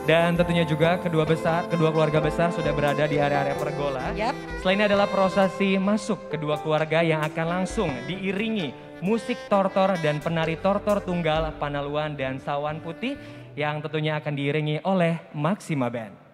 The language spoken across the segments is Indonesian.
Dan tentunya juga kedua keluarga besar sudah berada di area-area pergola. Yap. Setelah ini adalah prosesi masuk kedua keluarga yang akan langsung diiringi musik tortor dan penari tortor tunggal Panaluan dan Sawan Putih yang tentunya akan diiringi oleh Maxima Band.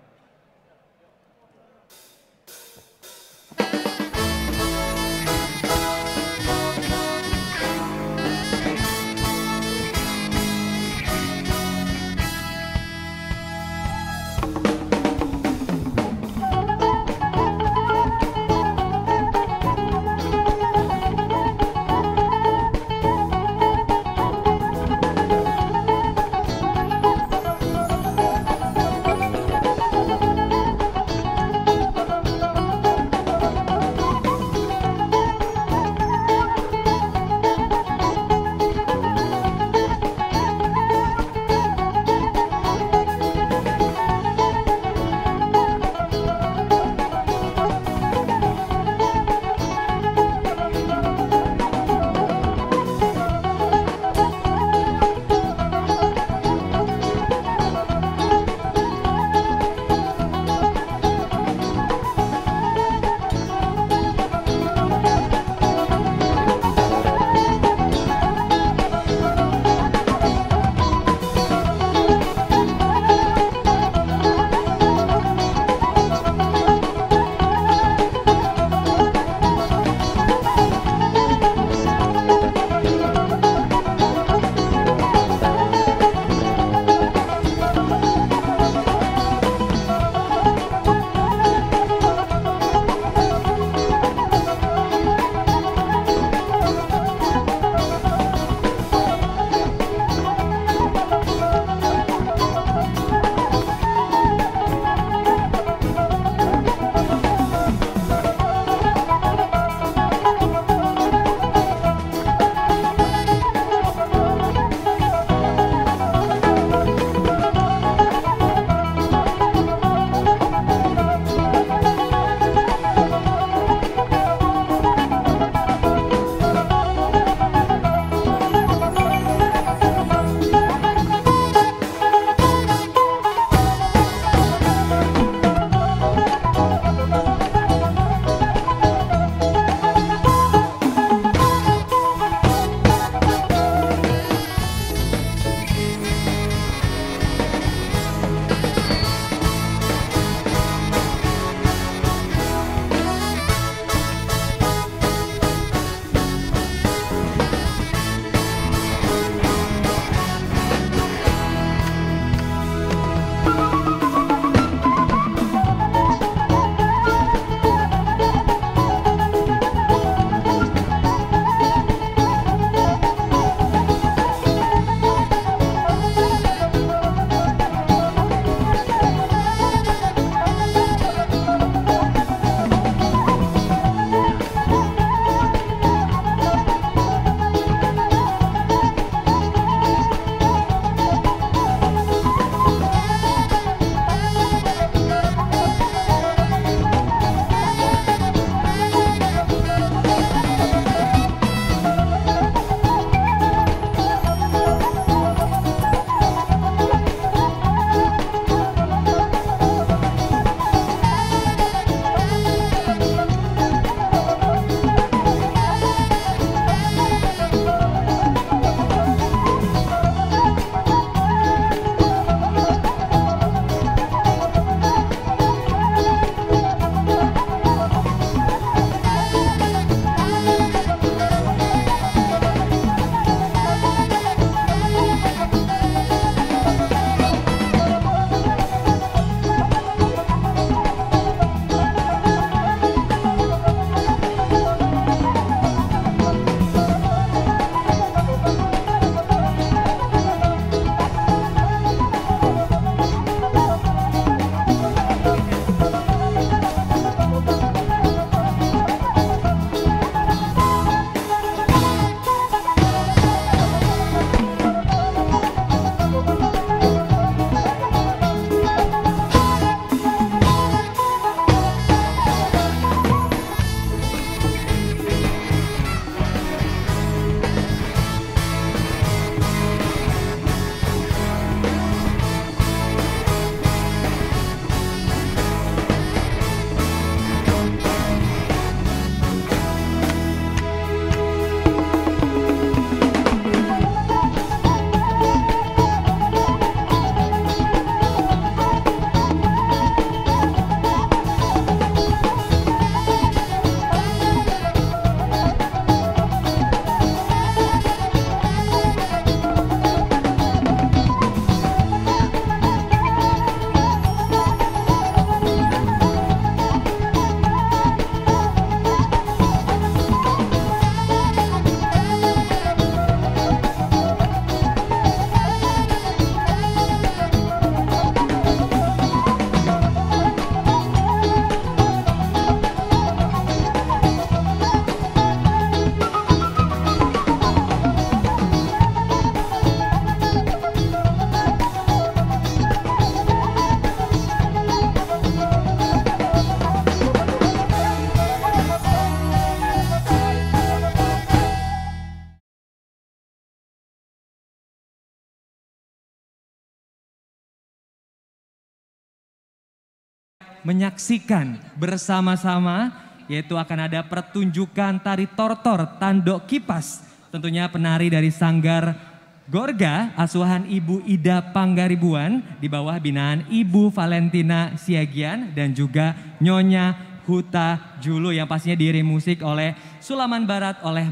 menyaksikan bersama-sama, yaitu akan ada pertunjukan tari tortor Tandok Kipas. Tentunya penari dari Sanggar Gorga, asuhan Ibu Ida Panggaribuan di bawah binaan Ibu Valentina Siagian dan juga Nyonya Huta Julu yang pastinya diiringi musik oleh Sulaman Barat oleh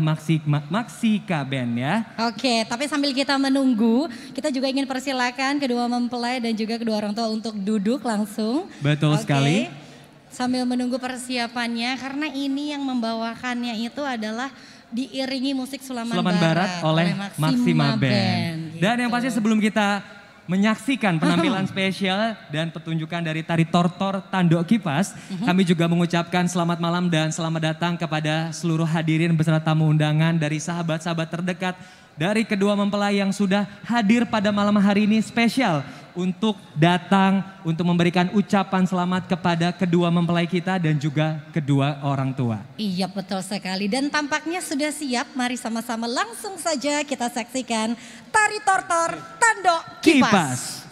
Maksika Band ya. Oke, tapi sambil kita menunggu, kita juga ingin persilakan kedua mempelai dan juga kedua orang tua untuk duduk langsung. Betul sekali. Sambil menunggu persiapannya karena ini yang membawakannya itu adalah diiringi musik Sulaman Barat oleh Maxima Band. Gitu. Dan yang pasti sebelum kita menyaksikan penampilan spesial dan pertunjukan dari tari tortor Tandok Kipas, kami juga mengucapkan selamat malam dan selamat datang kepada seluruh hadirin beserta tamu undangan dari sahabat-sahabat terdekat dari kedua mempelai yang sudah hadir pada malam hari ini spesial untuk datang untuk memberikan ucapan selamat kepada kedua mempelai kita dan juga kedua orang tua. Iya betul sekali dan tampaknya sudah siap, mari sama-sama langsung saja kita saksikan tari tortor Tandok Kipas.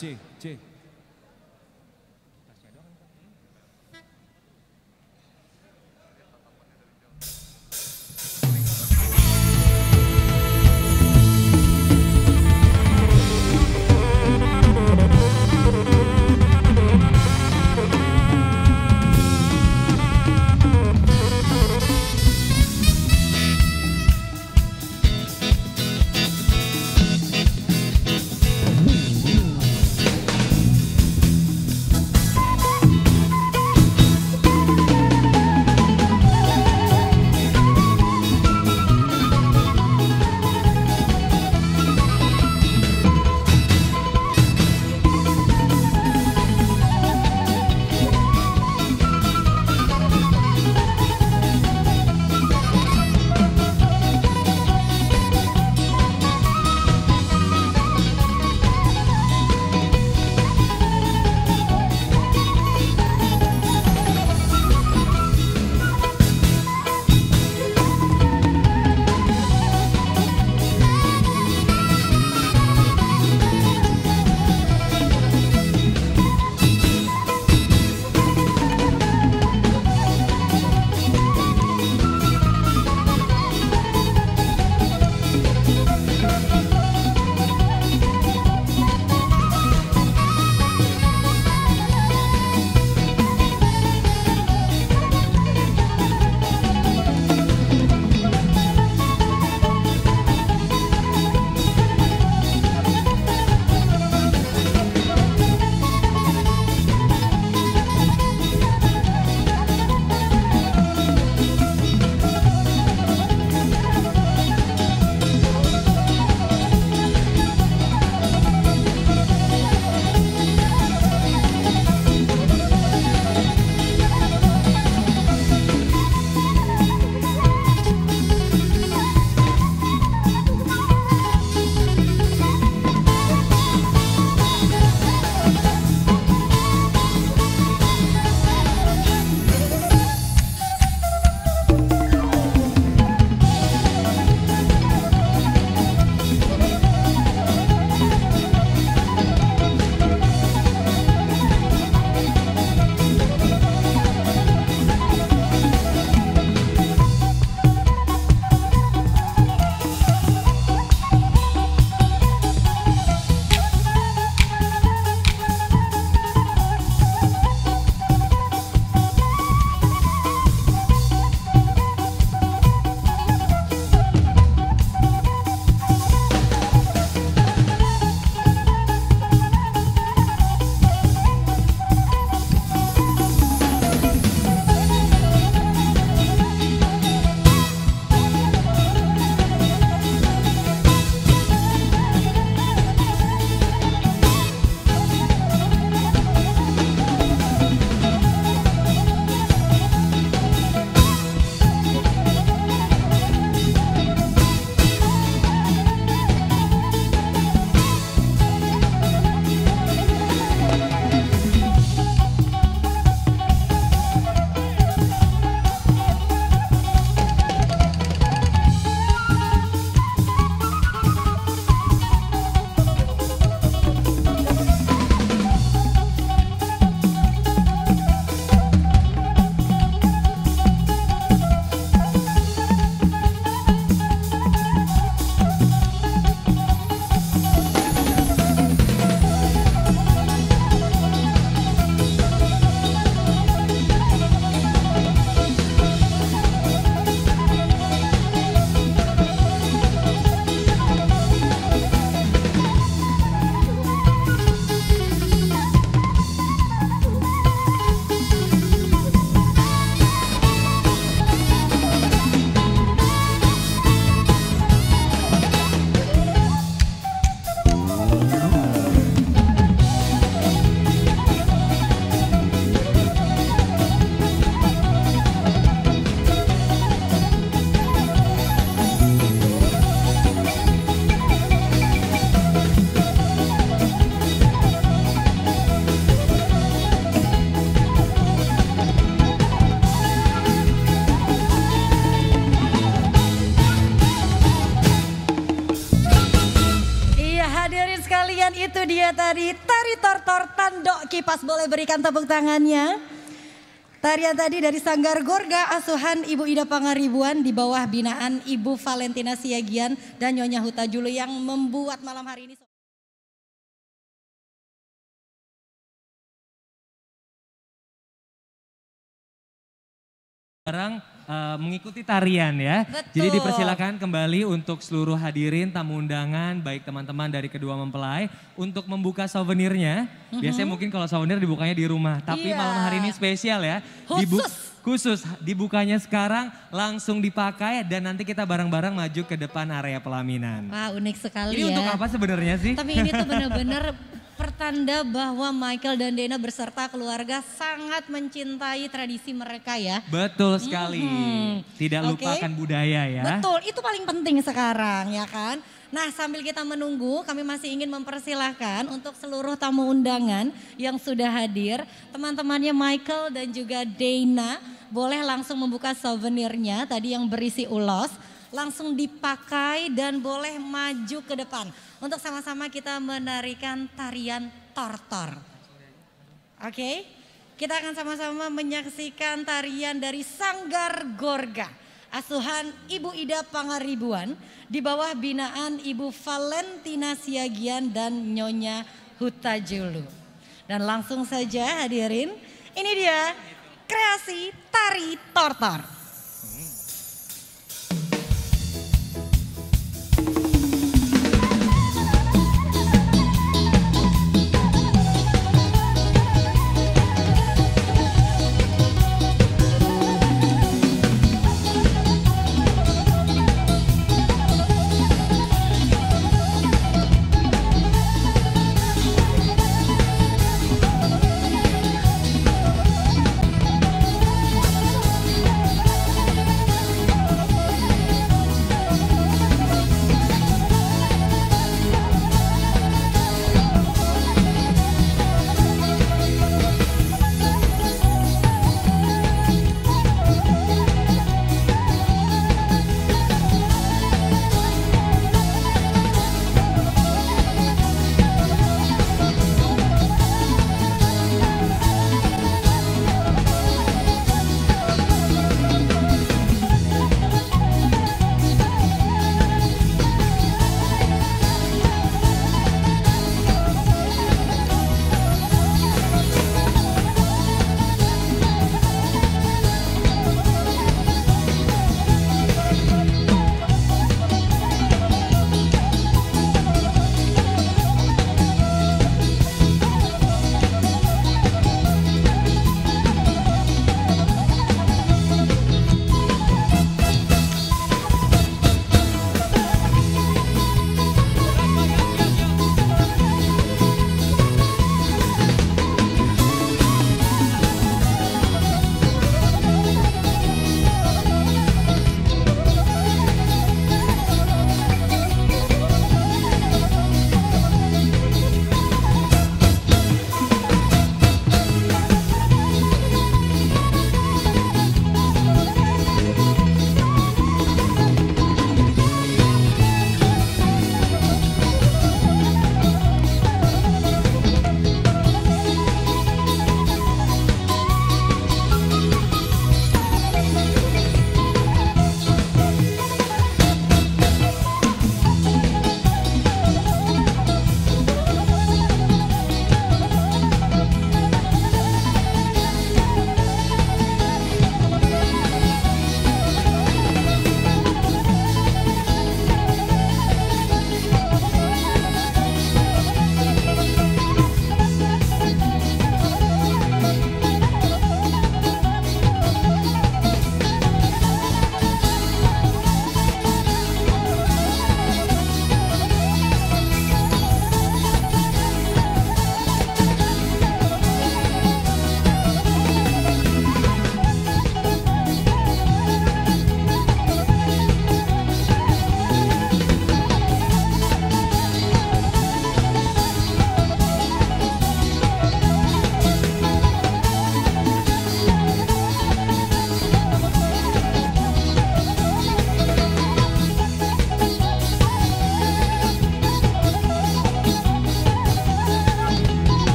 dia tadi tari tortor Tandok Kipas, boleh berikan tepuk tangannya. Tarian tadi dari Sanggar Gorga asuhan Ibu Ida Pangaribuan di bawah binaan Ibu Valentina Siagian dan Nyonya Huta Julu yang membuat malam hari ini. Sekarang mengikuti tarian ya. Betul. Jadi dipersilakan kembali untuk seluruh hadirin tamu undangan, baik teman-teman dari kedua mempelai untuk membuka souvenirnya. Biasanya mungkin kalau souvenir dibukanya di rumah, tapi malam hari ini spesial ya. Khusus dibukanya sekarang langsung dipakai dan nanti kita bareng-bareng maju ke depan area pelaminan. Wah, unik sekali ini ya. untuk apa sebenarnya sih? Tapi ini tuh benar-benar pertanda bahwa Michael dan Dena beserta keluarga sangat mencintai tradisi mereka ya. Betul sekali. Tidak lupakan budaya ya. Betul, itu paling penting sekarang ya kan. Nah, sambil kita menunggu, kami masih ingin mempersilahkan untuk seluruh tamu undangan yang sudah hadir, teman-temannya Michael dan juga Dena boleh langsung membuka souvenirnya tadi yang berisi ulos. Langsung dipakai dan boleh maju ke depan untuk sama-sama kita menarikan tarian tortor. Oke, kita akan sama-sama menyaksikan tarian dari Sanggar Gorga asuhan Ibu Ida Pangaribuan di bawah binaan Ibu Valentina Siagian dan Nyonya Huta Julu. Dan langsung saja hadirin, ini dia kreasi tari tortor.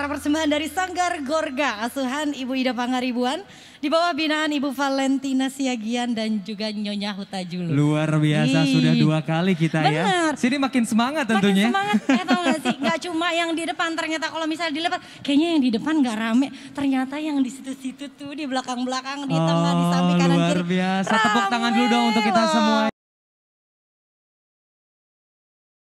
persembahan dari Sanggar Gorga, asuhan Ibu Ida Pangaribuan, di bawah binaan Ibu Valentina Siagian dan juga Nyonya Huta Julu. Luar biasa, sudah 2 kali kita Bener. ya. Sini makin semangat tentunya. Makin semangat, tau gak sih? Gak cuma yang di depan, ternyata kalau misalnya di depan, kayaknya yang di depan gak rame. Ternyata yang di situ-situ tuh, di belakang-belakang, di tengah, di samping kanan kiri. Luar biasa, tepuk tangan dulu dong untuk kita semua.